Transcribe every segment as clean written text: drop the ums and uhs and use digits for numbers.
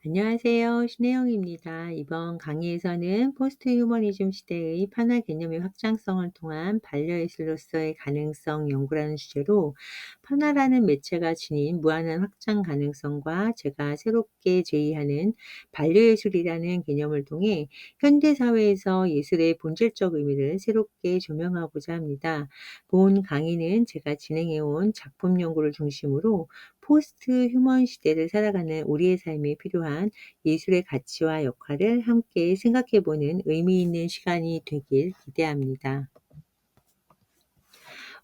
안녕하세요. 신혜영입니다. 이번 강의에서는 포스트 휴머니즘 시대의 판화 개념의 확장성을 통한 반려예술로서의 가능성 연구라는 주제로 판화라는 매체가 지닌 무한한 확장 가능성과 제가 새롭게 제의하는 반려예술이라는 개념을 통해 현대 사회에서 예술의 본질적 의미를 새롭게 조명하고자 합니다. 본 강의는 제가 진행해온 작품 연구를 중심으로 포스트 휴먼 시대를 살아가는 우리의 삶에 필요한 예술의 가치와 역할을 함께 생각해 보는 의미 있는 시간이 되길 기대합니다.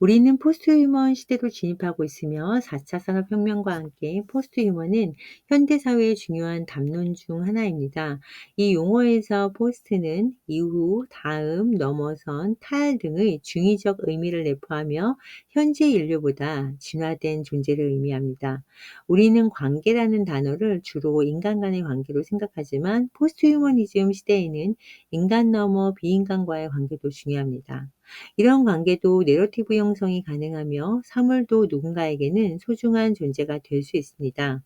우리는 포스트 휴먼 시대로 진입하고 있으며 4차 산업혁명과 함께 포스트 휴먼은 현대 사회의 중요한 담론 중 하나입니다. 이 용어에서 포스트는 이후, 다음, 넘어선, 탈 등의 중의적 의미를 내포하며 현재 인류보다 진화된 존재를 의미합니다. 우리는 관계라는 단어를 주로 인간 간의 관계로 생각하지만 포스트 휴머니즘 시대에는 인간 넘어 비인간과의 관계도 중요합니다. 이런 관계도 내러티브 형성이 가능하며 사물도 누군가에게는 소중한 존재가 될 수 있습니다.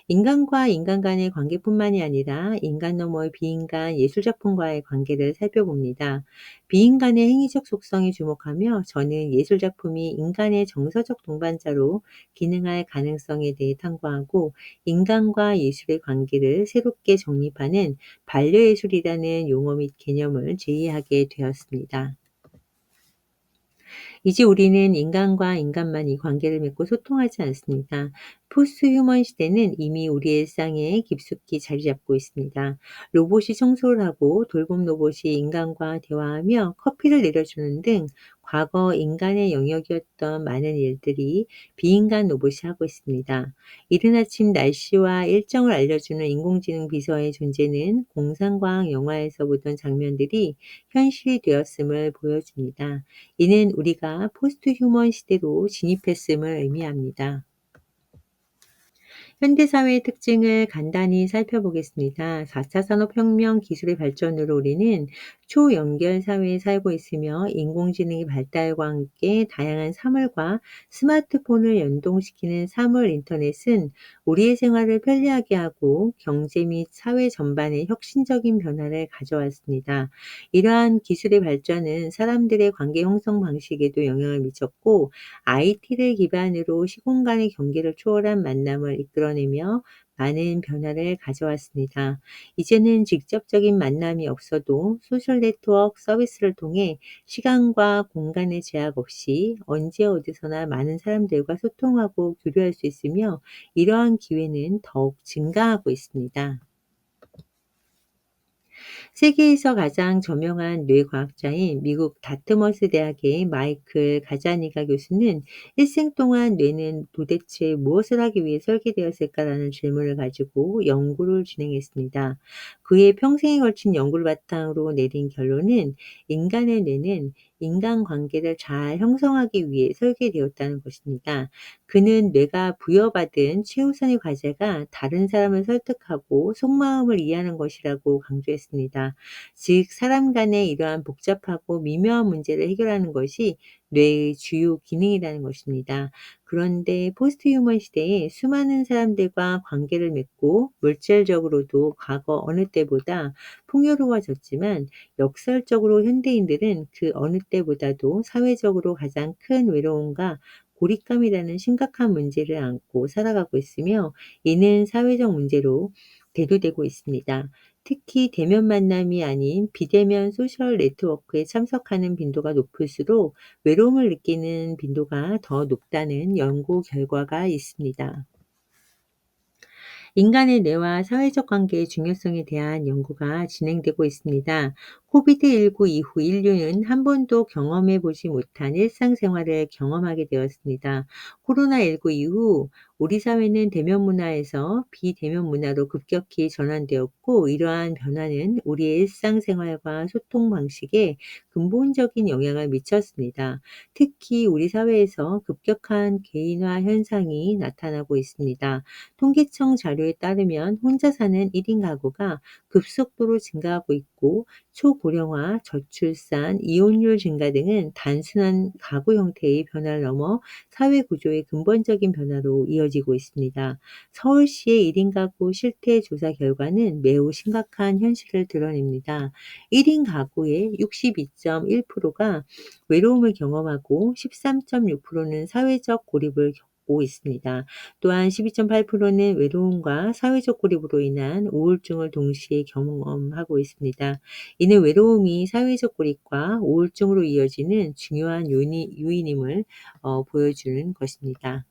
인간과 인간 간의 관계뿐만이 아니라 인간 너머의 비인간 예술작품과의 관계를 살펴봅니다. 비인간의 행위적 속성에 주목하며 저는 예술작품이 인간의 정서적 동반자로 기능할 가능성에 대해 탐구하고 인간과 예술의 관계를 새롭게 정립하는 반려예술이라는 용어 및 개념을 제의하게 되었습니다. 이제 우리는 인간과 인간만이 관계를 맺고 소통하지 않습니다. 포스트 휴먼 시대는 이미 우리의 일상에 깊숙이 자리 잡고 있습니다. 로봇이 청소를 하고 돌봄 로봇이 인간과 대화하며 커피를 내려주는 등 과거 인간의 영역이었던 많은 일들이 비인간 로봇이 하고 있습니다. 이른 아침 날씨와 일정을 알려주는 인공지능 비서의 존재는 공상과학 영화에서 보던 장면들이 현실이 되었음을 보여줍니다. 이는 우리가 포스트 휴먼 시대로 진입했음을 의미합니다. 현대 사회의 특징을 간단히 살펴보겠습니다. 4차 산업혁명 기술의 발전으로 우리는 초연결 사회에 살고 있으며 인공지능의 발달과 함께 다양한 사물과 스마트폰을 연동시키는 사물 인터넷은 우리의 생활을 편리하게 하고 경제 및 사회 전반에 혁신적인 변화를 가져왔습니다. 이러한 기술의 발전은 사람들의 관계 형성 방식에도 영향을 미쳤고 IT를 기반으로 시공간의 경계를 초월한 만남을 이끌어내며 많은 변화를 가져왔습니다. 이제는 직접적인 만남이 없어도 소셜 네트워크 서비스를 통해 시간과 공간의 제약 없이 언제 어디서나 많은 사람들과 소통하고 교류할 수 있으며 이러한 기회는 더욱 증가하고 있습니다. 세계에서 가장 저명한 뇌과학자인 미국 다트머스 대학의 마이클 가자니가 교수는 일생 동안 뇌는 도대체 무엇을 하기 위해 설계되었을까라는 질문을 가지고 연구를 진행했습니다. 그의 평생에 걸친 연구를 바탕으로 내린 결론은 인간의 뇌는 인간관계를 잘 형성하기 위해 설계되었다는 것입니다. 그는 뇌가 부여받은 최우선의 과제가 다른 사람을 설득하고 속마음을 이해하는 것이라고 강조했습니다. 즉, 사람 간의 이러한 복잡하고 미묘한 문제를 해결하는 것이 뇌의 주요 기능이라는 것입니다. 그런데 포스트 휴먼 시대에 수많은 사람들과 관계를 맺고 물질적으로도 과거 어느 때보다 풍요로워졌지만 역설적으로 현대인들은 그 어느 때보다도 사회적으로 가장 큰 외로움과 고립감이라는 심각한 문제를 안고 살아가고 있으며 이는 사회적 문제로 대두되고 있습니다. 특히 대면 만남이 아닌 비대면 소셜 네트워크에 참석하는 빈도가 높을수록 외로움을 느끼는 빈도가 더 높다는 연구 결과가 있습니다. 인간의 뇌와 사회적 관계의 중요성에 대한 연구가 진행되고 있습니다. 코비드19 이후 인류는 한 번도 경험해 보지 못한 일상생활을 경험하게 되었습니다. 코로나19 이후 우리 사회는 대면 문화에서 비대면 문화로 급격히 전환되었고, 이러한 변화는 우리의 일상생활과 소통 방식에 근본적인 영향을 미쳤습니다. 특히 우리 사회에서 급격한 개인화 현상이 나타나고 있습니다. 통계청 자료에 따르면 혼자 사는 1인 가구가 급속도로 증가하고 있고 있고 초고령화, 저출산, 이혼율 증가 등은 단순한 가구 형태의 변화를 넘어 사회 구조의 근본적인 변화로 이어지고 있습니다. 서울시의 1인 가구 실태 조사 결과는 매우 심각한 현실을 드러냅니다. 1인 가구의 62.1%가 외로움을 경험하고 13.6%는 사회적 고립을 겪고 있습니다. 또한 12.8%는 외로움과 사회적 고립으로 인한 우울증을 동시에 경험하고 있습니다. 이는 외로움이 사회적 고립과 우울증으로 이어지는 중요한 요인임을 보여주는 것입니다.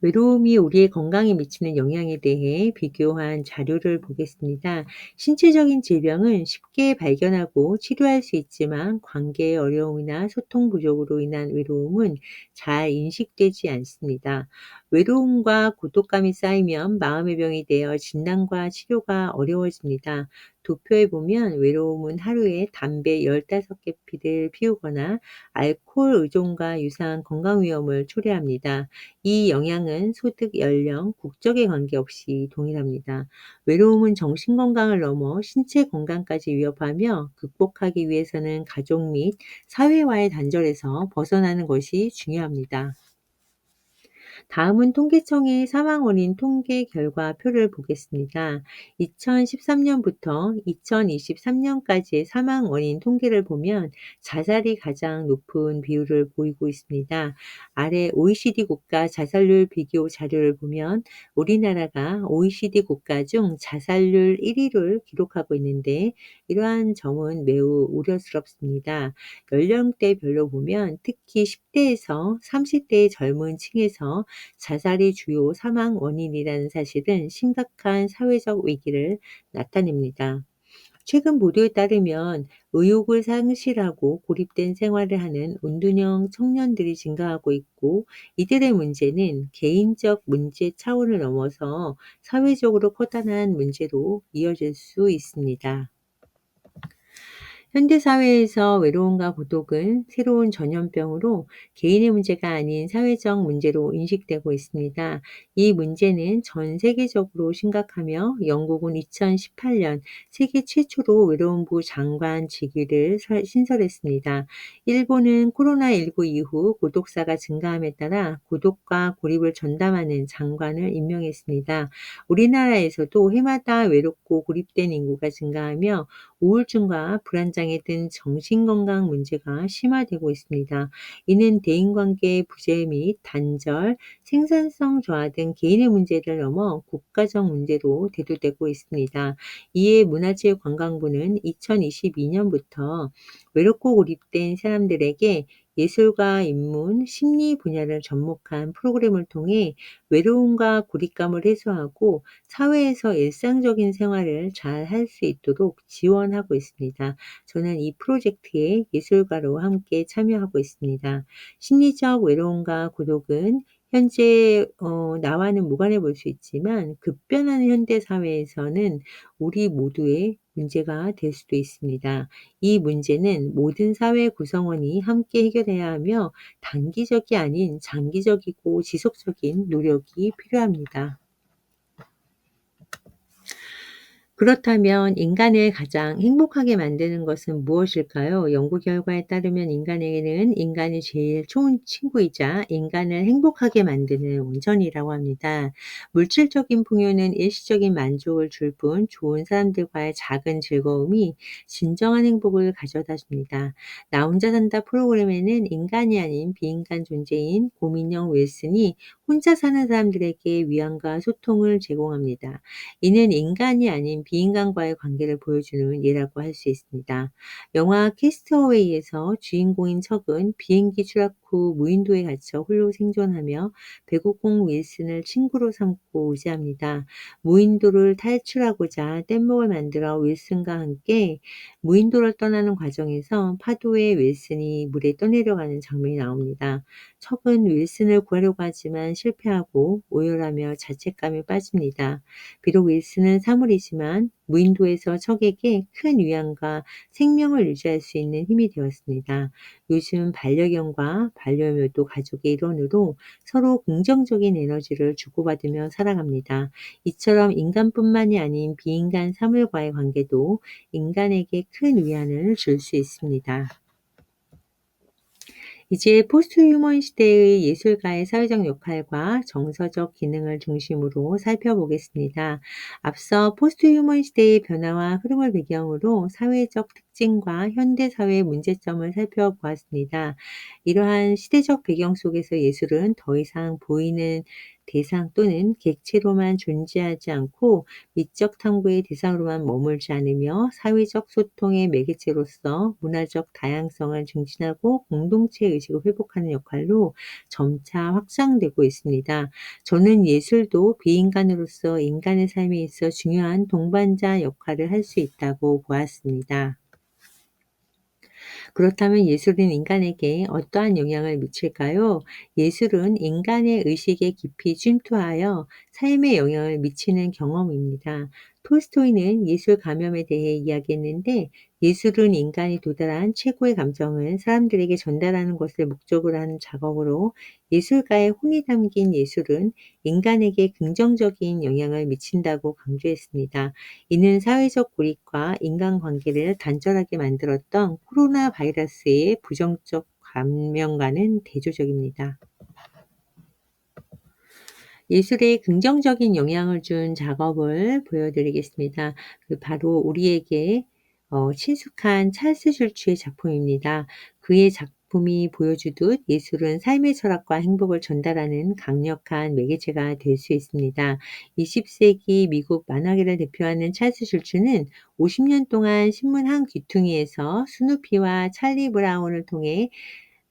외로움이 우리의 건강에 미치는 영향에 대해 비교한 자료를 보겠습니다. 신체적인 질병은 쉽게 발견하고 치료할 수 있지만 관계의 어려움이나 소통 부족으로 인한 외로움은 잘 인식되지 않습니다. 외로움과 고독감이 쌓이면 마음의 병이 되어 진단과 치료가 어려워집니다. 도표에 보면 외로움은 하루에 담배 15개 피를 피우거나 알코올 의존과 유사한 건강 위험을 초래합니다. 이 영향은 소득, 연령, 국적에 관계없이 동일합니다. 외로움은 정신 건강을 넘어 신체 건강까지 위협하며 극복하기 위해서는 가족 및 사회와의 단절에서 벗어나는 것이 중요합니다. 다음은 통계청의 사망 원인 통계 결과표를 보겠습니다. 2013년부터 2023년까지의 사망 원인 통계를 보면 자살이 가장 높은 비율을 보이고 있습니다. 아래 OECD 국가 자살률 비교 자료를 보면 우리나라가 OECD 국가 중 자살률 1위를 기록하고 있는데 이러한 점은 매우 우려스럽습니다. 연령대별로 보면 특히 10대에서 30대의 젊은 층에서 자살이 주요 사망 원인이라는 사실은 심각한 사회적 위기를 나타냅니다. 최근 보도에 따르면 의욕을 상실하고 고립된 생활을 하는 운동형 청년들이 증가하고 있고 이들의 문제는 개인적 문제 차원을 넘어서 사회적으로 커다란 문제로 이어질 수 있습니다. 현대 사회에서 외로움과 고독은 새로운 전염병으로 개인의 문제가 아닌 사회적 문제로 인식되고 있습니다. 이 문제는 전 세계적으로 심각하며 영국은 2018년 세계 최초로 외로움부 장관 직위를 신설했습니다. 일본은 코로나19 이후 고독사가 증가함에 따라 고독과 고립을 전담하는 장관을 임명했습니다. 우리나라에서도 해마다 외롭고 고립된 인구가 증가하며 우울증과 불안장애 등 정신건강 문제가 심화되고 있습니다. 이는 대인관계 부재 및 단절, 생산성 저하 등 개인의 문제를 넘어 국가적 문제로 대두되고 있습니다. 이에 문화체육관광부는 2022년부터 외롭고 고립된 사람들에게 예술과 인문, 심리 분야를 접목한 프로그램을 통해 외로움과 고립감을 해소하고 사회에서 일상적인 생활을 잘 할 수 있도록 지원하고 있습니다. 저는 이 프로젝트에 예술가로 함께 참여하고 있습니다. 심리적 외로움과 고독은 현재 나와는 무관해 볼 수 있지만 급변하는 현대 사회에서는 우리 모두의 문제가 될 수도 있습니다. 이 문제는 모든 사회 구성원이 함께 해결해야 하며 단기적이 아닌 장기적이고 지속적인 노력이 필요합니다. 그렇다면 인간을 가장 행복하게 만드는 것은 무엇일까요? 연구 결과에 따르면 인간에게는 인간이 제일 좋은 친구이자 인간을 행복하게 만드는 원천이라고 합니다. 물질적인 풍요는 일시적인 만족을 줄 뿐 좋은 사람들과의 작은 즐거움이 진정한 행복을 가져다 줍니다. 나 혼자 산다 프로그램에는 인간이 아닌 비인간 존재인 고민형 윌슨이 혼자 사는 사람들에게 위안과 소통을 제공합니다. 이는 인간이 아닌 비인간과의 관계를 보여주는 예라고 할 수 있습니다. 영화 캐스트어웨이에서 주인공인 척은 비행기 추락 후 무인도에 갇혀 홀로 생존하며 배고픈 윌슨을 친구로 삼고 의지합니다. 무인도를 탈출하고자 뗏목을 만들어 윌슨과 함께 무인도를 떠나는 과정에서 파도에 윌슨이 물에 떠내려가는 장면이 나옵니다. 척은 윌슨을 구하려고 하지만 실패하고 오열하며 자책감에 빠집니다. 비록 윌슨은 사물이지만 무인도에서 척에게 큰 위안과 생명을 유지할 수 있는 힘이 되었습니다. 요즘 반려견과 반려묘도 가족의 일원으로 서로 긍정적인 에너지를 주고받으며 살아갑니다. 이처럼 인간뿐만이 아닌 비인간 사물과의 관계도 인간에게 큰 위안을 줄 수 있습니다. 이제 포스트 휴먼 시대의 예술가의 사회적 역할과 정서적 기능을 중심으로 살펴보겠습니다. 앞서 포스트 휴먼 시대의 변화와 흐름을 배경으로 사회적 특징과 현대 사회의 문제점을 살펴보았습니다. 이러한 시대적 배경 속에서 예술은 더 이상 보이는 대상 또는 객체로만 존재하지 않고 미적 탐구의 대상으로만 머물지 않으며 사회적 소통의 매개체로서 문화적 다양성을 증진하고 공동체 의식을 회복하는 역할로 점차 확장되고 있습니다. 저는 예술도 비인간으로서 인간의 삶에 있어 중요한 동반자 역할을 할 수 있다고 보았습니다. 그렇다면 예술은 인간에게 어떠한 영향을 미칠까요? 예술은 인간의 의식에 깊이 침투하여 삶에 영향을 미치는 경험입니다. 톨스토이는 예술 감염에 대해 이야기했는데, 예술은 인간이 도달한 최고의 감정을 사람들에게 전달하는 것을 목적으로 하는 작업으로, 예술가의 혼이 담긴 예술은 인간에게 긍정적인 영향을 미친다고 강조했습니다. 이는 사회적 고립과 인간관계를 단절하게 만들었던 코로나 바이러스의 부정적 감염과는 대조적입니다. 예술에 긍정적인 영향을 준 작업을 보여드리겠습니다. 바로 우리에게 친숙한 찰스 슐츠의 작품입니다. 그의 작품이 보여주듯 예술은 삶의 철학과 행복을 전달하는 강력한 매개체가 될 수 있습니다. 20세기 미국 만화계를 대표하는 찰스 슐츠는 50년 동안 신문 한 귀퉁이에서 스누피와 찰리 브라운을 통해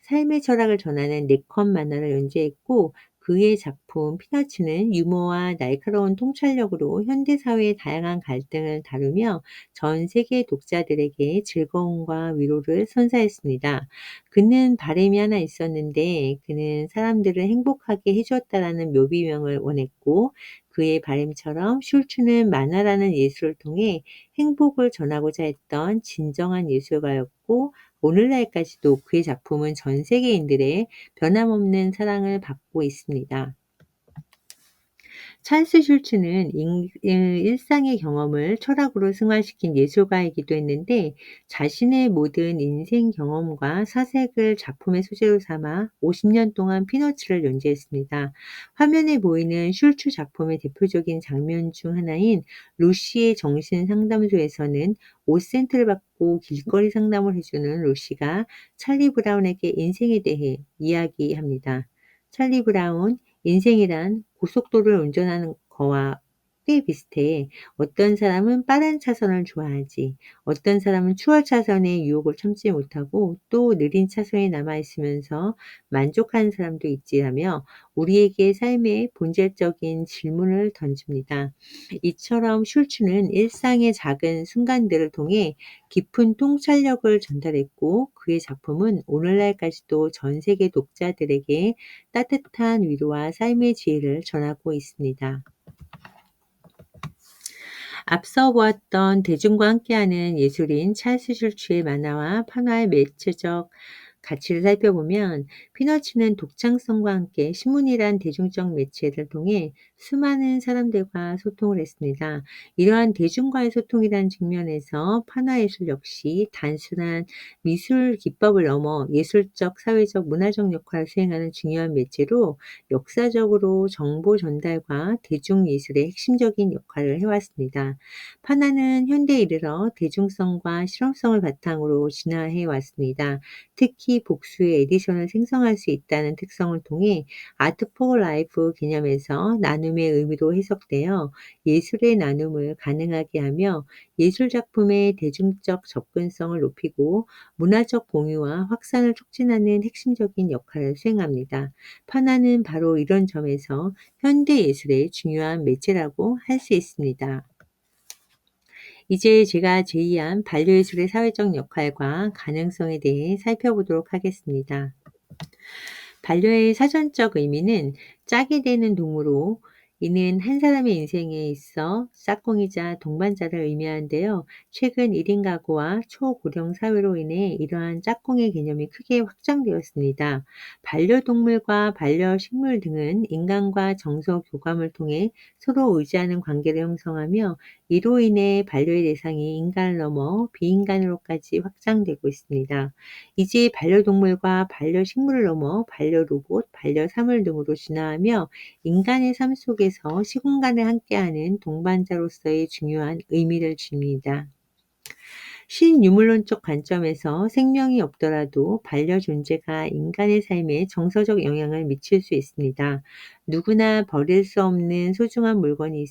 삶의 철학을 전하는 네컷 만화를 연재했고, 그의 작품 피너츠는 유머와 날카로운 통찰력으로 현대 사회의 다양한 갈등을 다루며 전 세계 독자들에게 즐거움과 위로를 선사했습니다. 그는 바람이 하나 있었는데, 그는 사람들을 행복하게 해주었다라는 묘비명을 원했고, 그의 바람처럼 슐츠는 만화라는 예술을 통해 행복을 전하고자 했던 진정한 예술가였고, 오늘날까지도 그의 작품은 전 세계인들의 변함없는 사랑을 받고 있습니다. 찰스 슐츠는 일상의 경험을 철학으로 승화시킨 예술가이기도 했는데, 자신의 모든 인생 경험과 사색을 작품의 소재로 삼아 50년 동안 피너츠를 연재했습니다. 화면에 보이는 슐츠 작품의 대표적인 장면 중 하나인 루시의 정신 상담소에서는 5센트를 받고 길거리 상담을 해주는 루시가 찰리 브라운에게 인생에 대해 이야기합니다. 찰리 브라운, 인생이란 고속도로를 운전하는 거와 꽤 비슷해. 어떤 사람은 빠른 차선을 좋아하지. 어떤 사람은 추월 차선의 유혹을 참지 못하고 또 느린 차선에 남아 있으면서 만족하는 사람도 있지라며 우리에게 삶의 본질적인 질문을 던집니다. 이처럼 슐츠는 일상의 작은 순간들을 통해 깊은 통찰력을 전달했고, 그의 작품은 오늘날까지도 전 세계 독자들에게 따뜻한 위로와 삶의 지혜를 전하고 있습니다. 앞서 보았던 대중과 함께하는 예술인 찰스 슐츠의 만화와 판화의 매체적 가치를 살펴보면, 피너츠는 독창성과 함께 신문이란 대중적 매체를 통해 수많은 사람들과 소통을 했습니다. 이러한 대중과의 소통이라는 측면에서 판화예술 역시 단순한 미술 기법을 넘어 예술적, 사회적, 문화적 역할을 수행하는 중요한 매체로 역사적으로 정보 전달과 대중예술의 핵심적인 역할을 해왔습니다. 판화는 현대에 이르러 대중성과 실험성을 바탕으로 진화해 왔습니다. 특히 복수의 에디션을 생성할 수 있다는 특성을 통해 아트 포 라이프 개념에서 나눔의 의미로 해석되어 예술의 나눔을 가능하게 하며 예술 작품의 대중적 접근성을 높이고 문화적 공유와 확산을 촉진하는 핵심적인 역할을 수행합니다. 판화는 바로 이런 점에서 현대 예술의 중요한 매체라고 할 수 있습니다. 이제 제가 제의한 반려예술의 사회적 역할과 가능성에 대해 살펴보도록 하겠습니다. 반려의 사전적 의미는 짝이 되는 동물로 이는 한 사람의 인생에 있어 짝꿍이자 동반자를 의미하는데요. 최근 1인 가구와 초고령 사회로 인해 이러한 짝꿍의 개념이 크게 확장되었습니다. 반려동물과 반려식물 등은 인간과 정서 교감을 통해 서로 의지하는 관계를 형성하며, 이로 인해 반려의 대상이 인간을 넘어 비인간으로까지 확장되고 있습니다. 이제 반려동물과 반려식물을 넘어 반려로봇, 반려사물 등으로 진화하며 인간의 삶 속에서 시공간을 함께하는 동반자로서의 중요한 의미를 줍니다. 신유물론적 관점에서 생명이 없더라도 반려 존재가 인간의 삶에 정서적 영향을 미칠 수 있습니다. 누구나 버릴 수 없는 소중한 물건이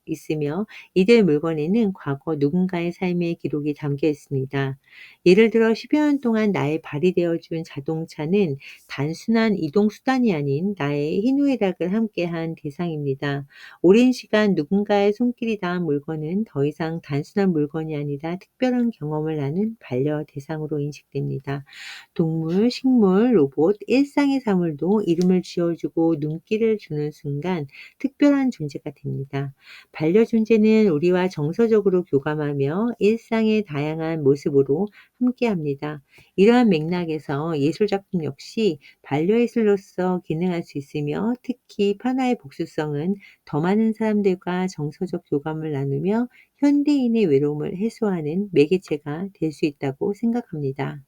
있으며, 이들 물건에는 과거 누군가의 삶의 기록이 담겨 있습니다. 예를 들어 10여 년 동안 나의 발이 되어준 자동차는 단순한 이동 수단이 아닌 나의 희노애락을 함께한 대상입니다. 오랜 시간 누군가의 손길이 닿은 물건은 더 이상 단순한 물건이 아니라 특별한 경험을 나눈 반려 대상으로 인식됩니다. 동물, 식물, 로봇, 일상의 사물도 이름을 지어주고 눈길을 주는 순간 특별한 존재가 됩니다. 반려 존재는 우리와 정서적으로 교감하며 일상의 다양한 모습으로 함께합니다. 이러한 맥락에서 예술작품 역시 반려예술로서 기능할 수 있으며, 특히 판화의 복수성은 더 많은 사람들과 정서적 교감을 나누며 현대인의 외로움을 해소하는 매개체가 될 수 있다고 생각합니다.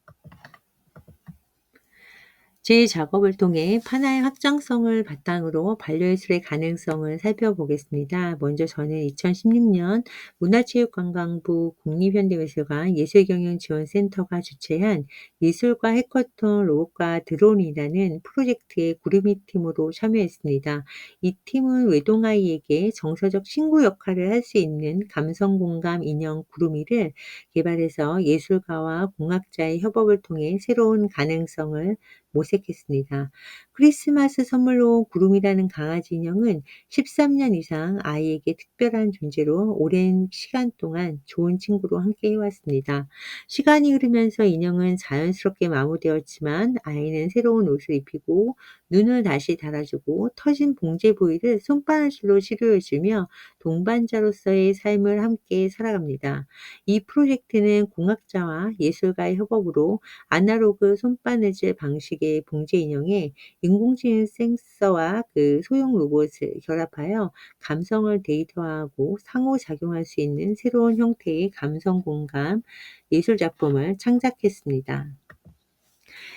제 작업을 통해 판화의 확장성을 바탕으로 반려예술의 가능성을 살펴보겠습니다. 먼저 저는 2016년 문화체육관광부 국립현대미술관 예술경영지원센터가 주최한 예술과 해커톤 로봇과 드론이라는 프로젝트의 구루미 팀으로 참여했습니다. 이 팀은 외동아이에게 정서적 친구 역할을 할 수 있는 감성공감 인형 구루미를 개발해서 예술가와 공학자의 협업을 통해 새로운 가능성을 모색했습니다. 크리스마스 선물로 구름이라는 강아지 인형은 13년 이상 아이에게 특별한 존재로 오랜 시간 동안 좋은 친구로 함께 해왔습니다. 시간이 흐르면서 인형은 자연스럽게 마모되었지만, 아이는 새로운 옷을 입히고 눈을 다시 달아주고 터진 봉제 부위를 손바느질로 치료해주며 동반자로서의 삶을 함께 살아갑니다. 이 프로젝트는 공학자와 예술가의 협업으로 아날로그 손바느질 방식의 봉제 인형에 인공지능 센서와 소형 로봇을 결합하여 감성을 데이터화하고 상호작용할 수 있는 새로운 형태의 감성 공감 예술 작품을 창작했습니다.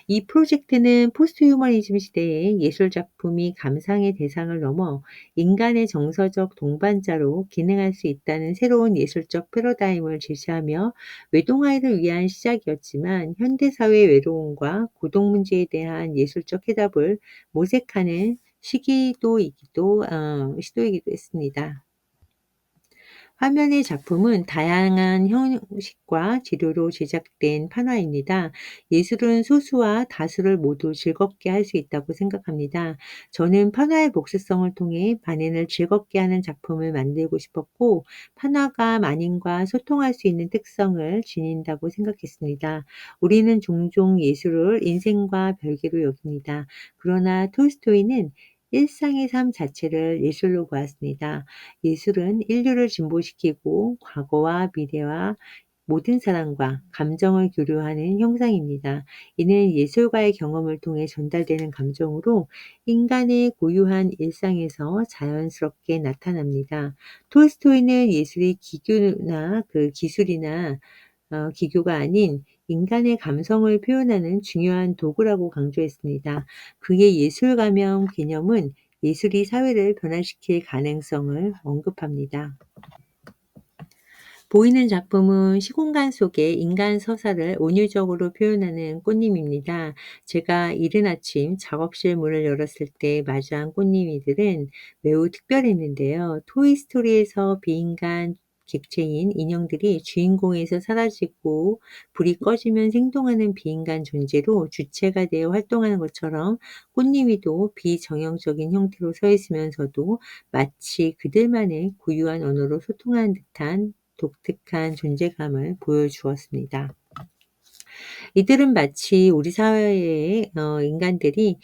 이 프로젝트는 포스트 휴머니즘 시대의 예술 작품이 감상의 대상을 넘어 인간의 정서적 동반자로 기능할 수 있다는 새로운 예술적 패러다임을 제시하며, 외동아이를 위한 시작이었지만 현대사회 외로움과 고독 문제에 대한 예술적 해답을 모색하는 시도이기도 했습니다. 화면의 작품은 다양한 형식과 재료로 제작된 판화입니다. 예술은 소수와 다수를 모두 즐겁게 할 수 있다고 생각합니다. 저는 판화의 복수성을 통해 만인을 즐겁게 하는 작품을 만들고 싶었고, 판화가 만인과 소통할 수 있는 특성을 지닌다고 생각했습니다. 우리는 종종 예술을 인생과 별개로 여깁니다. 그러나 톨스토이는 일상의 삶 자체를 예술로 보았습니다. 예술은 인류를 진보시키고 과거와 미래와 모든 사람과 감정을 교류하는 형상입니다. 이는 예술가의 경험을 통해 전달되는 감정으로 인간의 고유한 일상에서 자연스럽게 나타납니다. 톨스토이는 예술이 기술이나 기교가 아닌 인간의 감성을 표현하는 중요한 도구라고 강조했습니다. 그의 예술가명 개념은 예술이 사회를 변화시킬 가능성을 언급합니다. 보이는 작품은 시공간 속의 인간 서사를 온유적으로 표현하는 꽃님입니다. 제가 이른 아침 작업실 문을 열었을 때 마주한 꽃님이들은 매우 특별했는데요. 토이스토리에서 비인간 객체인 인형들이 주인공에서 사라지고 불이 꺼지면 생동하는 비인간 존재로 주체가 되어 활동하는 것처럼, 꽃님이도 비정형적인 형태로 서 있으면서도 마치 그들만의 고유한 언어로 소통하는 듯한 독특한 존재감을 보여주었습니다. 이들은 마치 우리 사회의 인간들이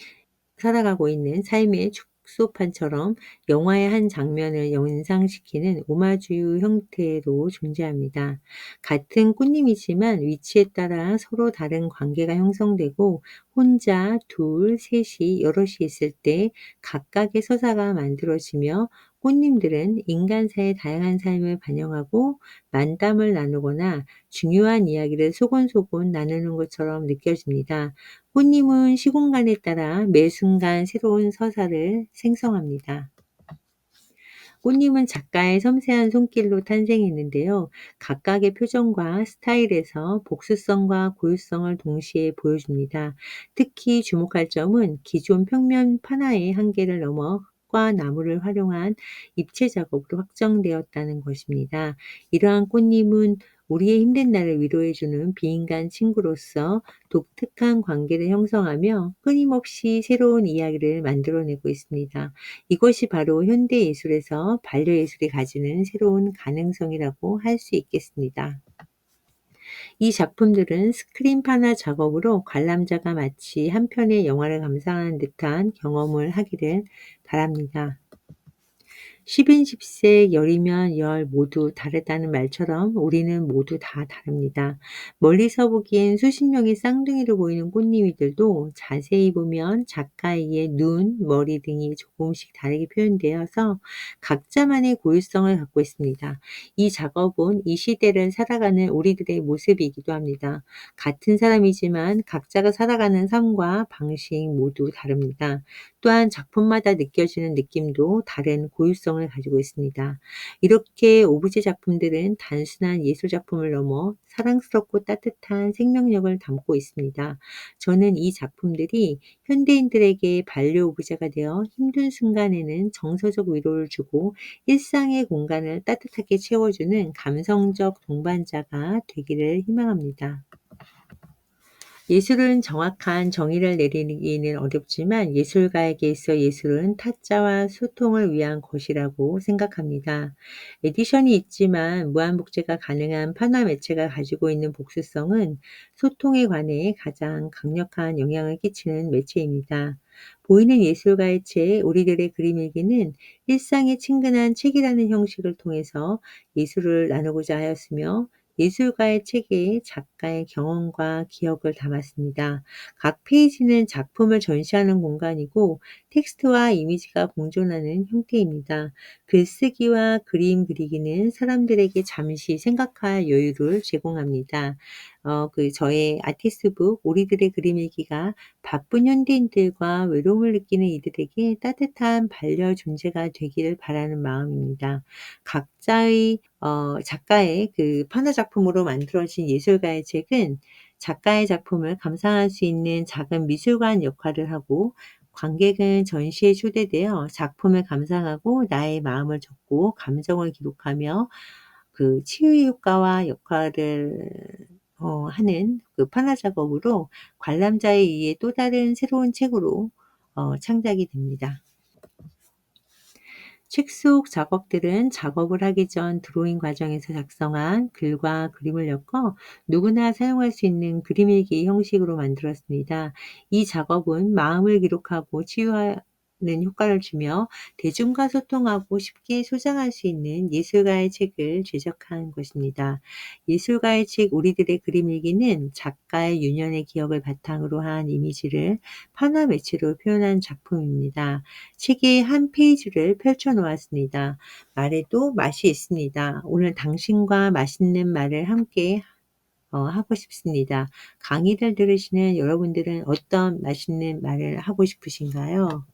살아가고 있는 삶의 축소판처럼 영화의 한 장면을 연상시키는 오마주 형태로 존재합니다. 같은 꽃님이지만 위치에 따라 서로 다른 관계가 형성되고 혼자, 둘, 셋이, 여럿이 있을 때 각각의 서사가 만들어지며 꽃님들은 인간사의 다양한 삶을 반영하고 만담을 나누거나 중요한 이야기를 소곤소곤 나누는 것처럼 느껴집니다. 꽃님은 시공간에 따라 매 순간 새로운 서사를 생성합니다. 꽃님은 작가의 섬세한 손길로 탄생했는데요. 각각의 표정과 스타일에서 복수성과 고유성을 동시에 보여줍니다. 특히 주목할 점은 기존 평면 판화의 한계를 넘어 흙과 나무를 활용한 입체 작업으로 확정되었다는 것입니다. 이러한 꽃님은 우리의 힘든 날을 위로해주는 비인간 친구로서 독특한 관계를 형성하며 끊임없이 새로운 이야기를 만들어내고 있습니다. 이것이 바로 현대 예술에서 반려예술이 가지는 새로운 가능성이라고 할 수 있겠습니다. 이 작품들은 스크린 판화 작업으로 관람자가 마치 한 편의 영화를 감상하는 듯한 경험을 하기를 바랍니다. 10인 10색 열이면 열 모두 다르다는 말처럼 우리는 모두 다 다릅니다. 멀리서 보기엔 수십 명의 쌍둥이로 보이는 꽃님이들도 자세히 보면 작가의 눈, 머리 등이 조금씩 다르게 표현되어서 각자만의 고유성을 갖고 있습니다. 이 작업은 이 시대를 살아가는 우리들의 모습이기도 합니다. 같은 사람이지만 각자가 살아가는 삶과 방식 모두 다릅니다. 또한 작품마다 느껴지는 느낌도 다른 고유성을 가지고 있습니다. 이렇게 오브제 작품들은 단순한 예술 작품을 넘어 사랑스럽고 따뜻한 생명력을 담고 있습니다. 저는 이 작품들이 현대인들에게 반려 오브제가 되어 힘든 순간에는 정서적 위로를 주고 일상의 공간을 따뜻하게 채워주는 감성적 동반자가 되기를 희망합니다. 예술은 정확한 정의를 내리기는 어렵지만 예술가에게 있어 예술은 타자와 소통을 위한 것이라고 생각합니다. 에디션이 있지만 무한복제가 가능한 판화 매체가 가지고 있는 복수성은 소통에 관해 가장 강력한 영향을 끼치는 매체입니다. 보이는 예술가의 책, 우리들의 그림일기는 일상의 친근한 책이라는 형식을 통해서 예술을 나누고자 하였으며 예술가의 책에 작가의 경험과 기억을 담았습니다. 각 페이지는 작품을 전시하는 공간이고 텍스트와 이미지가 공존하는 형태입니다. 글쓰기와 그림 그리기는 사람들에게 잠시 생각할 여유를 제공합니다. 저의 아티스트북 우리들의 그림일기가 바쁜 현대인들과 외로움을 느끼는 이들에게 따뜻한 반려 존재가 되기를 바라는 마음입니다. 각자의 작가의 그 판화 작품으로 만들어진 예술가의 책은 작가의 작품을 감상할 수 있는 작은 미술관 역할을 하고 관객은 전시에 초대되어 작품을 감상하고 나의 마음을 적고 감정을 기록하며 그 치유의 효과와 역할을 하는 그 판화 작업으로 관람자에 의해 또 다른 새로운 책으로 창작이 됩니다. 책 속 작업들은 작업을 하기 전 드로잉 과정에서 작성한 글과 그림을 엮어 누구나 사용할 수 있는 그림일기 형식으로 만들었습니다. 이 작업은 마음을 기록하고 치유하는 효과를 주며 대중과 소통하고 쉽게 소장할 수 있는 예술가의 책을 제작한 것입니다. 예술가의 책 우리들의 그림일기는 작가의 유년의 기억을 바탕으로 한 이미지를 판화 매체로 표현한 작품입니다. 책의 한 페이지를 펼쳐 놓았습니다. 말에도 맛이 있습니다. 오늘 당신과 맛있는 말을 함께 하고 싶습니다. 강의를 들으시는 여러분들은 어떤 맛있는 말을 하고 싶으신가요?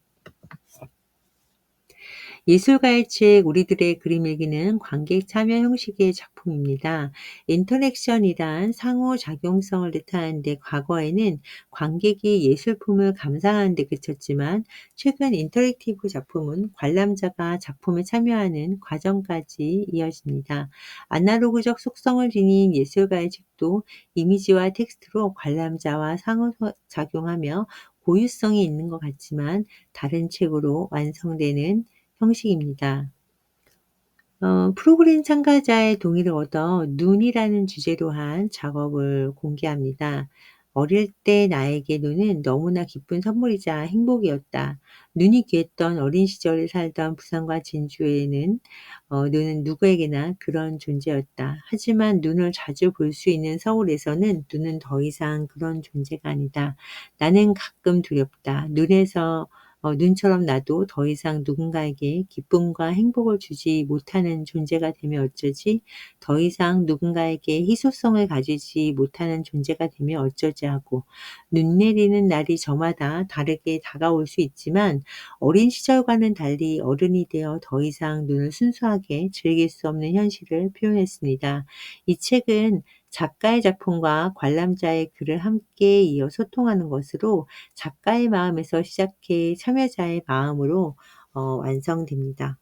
예술가의 책 우리들의 그림일기는 관객 참여 형식의 작품입니다. 인터랙션이란 상호작용성을 뜻하는데 과거에는 관객이 예술품을 감상하는 데 그쳤지만 최근 인터랙티브 작품은 관람자가 작품에 참여하는 과정까지 이어집니다. 아날로그적 속성을 지닌 예술가의 책도 이미지와 텍스트로 관람자와 상호작용하며 고유성이 있는 것 같지만 다른 책으로 완성되는 형식입니다. 프로그램 참가자의 동의를 얻어 눈이라는 주제로 한 작업을 공개합니다. 어릴 때 나에게 눈은 너무나 기쁜 선물이자 행복이었다. 눈이 귀했던 어린 시절을 살던 부산과 진주에는 눈은 누구에게나 그런 존재였다. 하지만 눈을 자주 볼 수 있는 서울에서는 눈은 더 이상 그런 존재가 아니다. 나는 가끔 두렵다. 눈처럼 나도 더 이상 누군가에게 기쁨과 행복을 주지 못하는 존재가 되면 어쩌지? 더 이상 누군가에게 희소성을 가지지 못하는 존재가 되면 어쩌지 하고, 눈 내리는 날이 저마다 다르게 다가올 수 있지만 어린 시절과는 달리 어른이 되어 더 이상 눈을 순수하게 즐길 수 없는 현실을 표현했습니다. 이 책은 작가의 작품과 관람자의 글을 함께 이어 소통하는 것으로 작가의 마음에서 시작해 참여자의 마음으로 완성됩니다.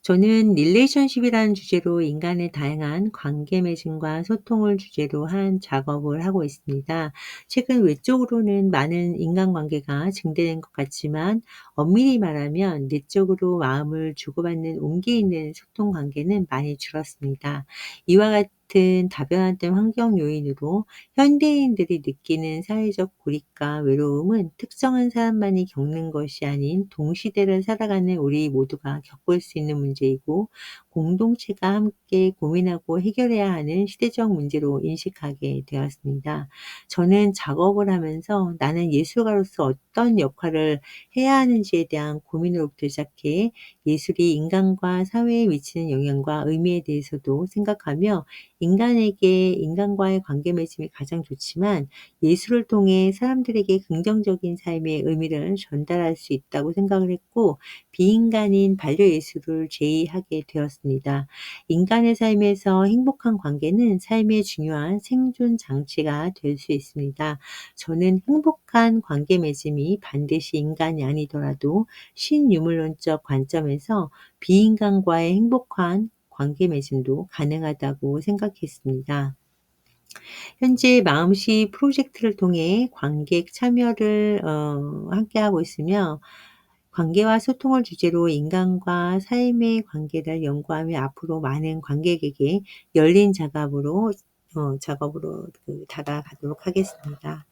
저는 릴레이션십이라는 주제로 인간의 다양한 관계 맺음과 소통을 주제로 한 작업을 하고 있습니다. 최근 외적으로는 많은 인간관계가 증대된 것 같지만 엄밀히 말하면 내적으로 마음을 주고받는 온기 있는 소통 관계는 많이 줄었습니다. 이와 같은 다변화된 환경 요인으로 현대인들이 느끼는 사회적 고립과 외로움은 특정한 사람만이 겪는 것이 아닌 동시대를 살아가는 우리 모두가 겪을 수 있는 문제이고, 공동체가 함께 고민하고 해결해야 하는 시대적 문제로 인식하게 되었습니다. 저는 작업을 하면서 나는 예술가로서 어떤 역할을 해야 하는지에 대한 고민으로부터 시작해 예술이 인간과 사회에 미치는 영향과 의미에 대해서도 생각하며, 인간에게 인간과의 관계 맺음이 가장 좋지만 예술을 통해 사람들에게 긍정적인 삶의 의미를 전달할 수 있다고 생각을 했고, 비인간인 반려예술을 제의하게 되었습니다. 인간의 삶에서 행복한 관계는 삶의 중요한 생존 장치가 될 수 있습니다. 저는 행복한 관계 맺음이 반드시 인간이 아니더라도 신유물론적 관점에서 비인간과의 행복한 관계 맺음도 가능하다고 생각했습니다. 현재 마음씨 프로젝트를 통해 관객 참여를 함께하고 있으며, 관계와 소통을 주제로 인간과 삶의 관계를 연구하며 앞으로 많은 관객에게 열린 작업으로 다가가도록 하겠습니다.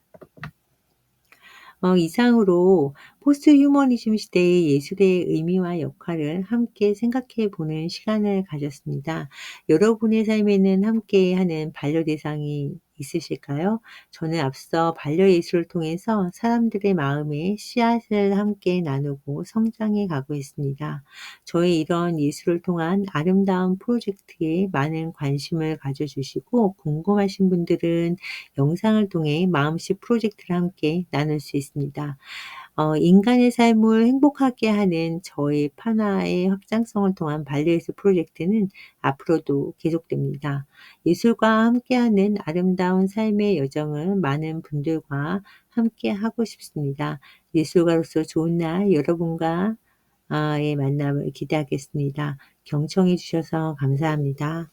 이상으로 포스트 휴머니즘 시대의 예술의 의미와 역할을 함께 생각해 보는 시간을 가졌습니다. 여러분의 삶에는 함께하는 반려 대상이 있으실까요? 저는 앞서 반려예술을 통해서 사람들의 마음에 씨앗을 함께 나누고 성장해 가고 있습니다. 저의 이런 예술을 통한 아름다운 프로젝트에 많은 관심을 가져주시고, 궁금하신 분들은 영상을 통해 마음씨 프로젝트를 함께 나눌 수 있습니다. 인간의 삶을 행복하게 하는 저의 판화의 확장성을 통한 반려예술 프로젝트는 앞으로도 계속됩니다. 예술과 함께하는 아름다운 삶의 여정을 많은 분들과 함께 하고 싶습니다. 예술가로서 좋은 날 여러분과 의 만남을 기대하겠습니다. 경청해 주셔서 감사합니다.